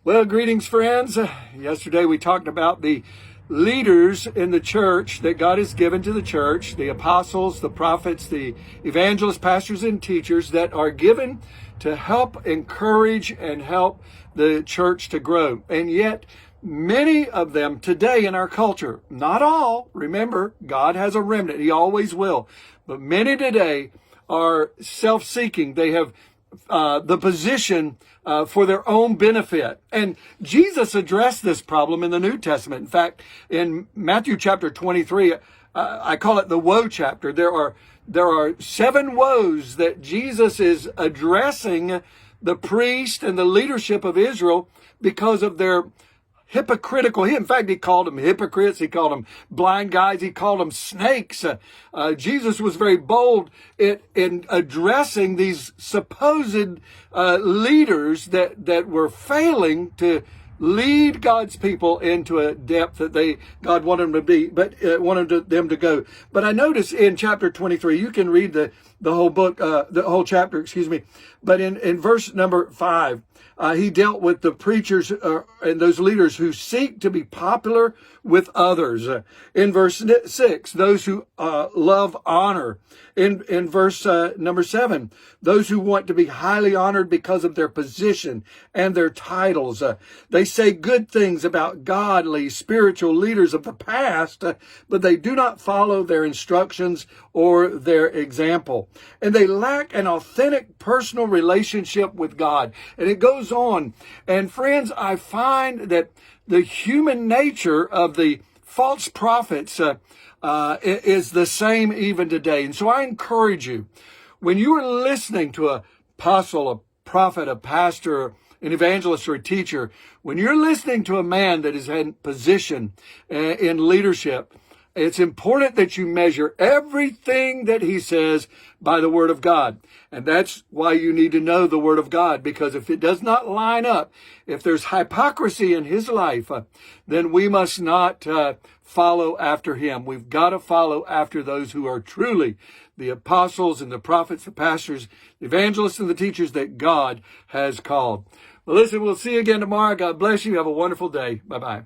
Well, greetings, friends. Yesterday we talked about the leaders in the church that God has given to the church, the apostles, the prophets, the evangelists, pastors, and teachers that are given to help encourage and help the church to grow. And yet, many of them today in our culture, not all, remember, God has a remnant. He always will. But many today are self-seeking. They have the position for their own benefit. And Jesus addressed this problem in the New Testament. In fact, in Matthew chapter 23, I call it the woe chapter. There are 7 woes that Jesus is addressing the priest and the leadership of Israel because of their hypocritical. In fact, he called them hypocrites. He called them blind guides. He called them snakes. Jesus was very bold in addressing these supposed leaders that were failing to lead God's people into a depth that God wanted them to be, but wanted them to go. But I notice in chapter 23, you can read the whole book, the whole chapter, excuse me. But in verse number 5, he dealt with the preachers and those leaders who seek to be popular with others. In verse 6, those who love honor. In verse number 7, those who want to be highly honored because of their position and their titles. They say good things about godly, spiritual leaders of the past, but they do not follow their instructions or their example. And they lack an authentic personal relationship with God. And it goes on. And friends, I find that the human nature of the false prophets is the same even today. And so I encourage you, when you are listening to an apostle, a prophet, a pastor, an evangelist, or a teacher, when you're listening to a man that is in position in leadership, it's important that you measure everything that he says by the Word of God. And that's why you need to know the Word of God, because if it does not line up, if there's hypocrisy in his life, then we must not follow after him. We've got to follow after those who are truly the apostles and the prophets, the pastors, the evangelists, and the teachers that God has called. Well, listen, we'll see you again tomorrow. God bless you. Have a wonderful day. Bye-bye.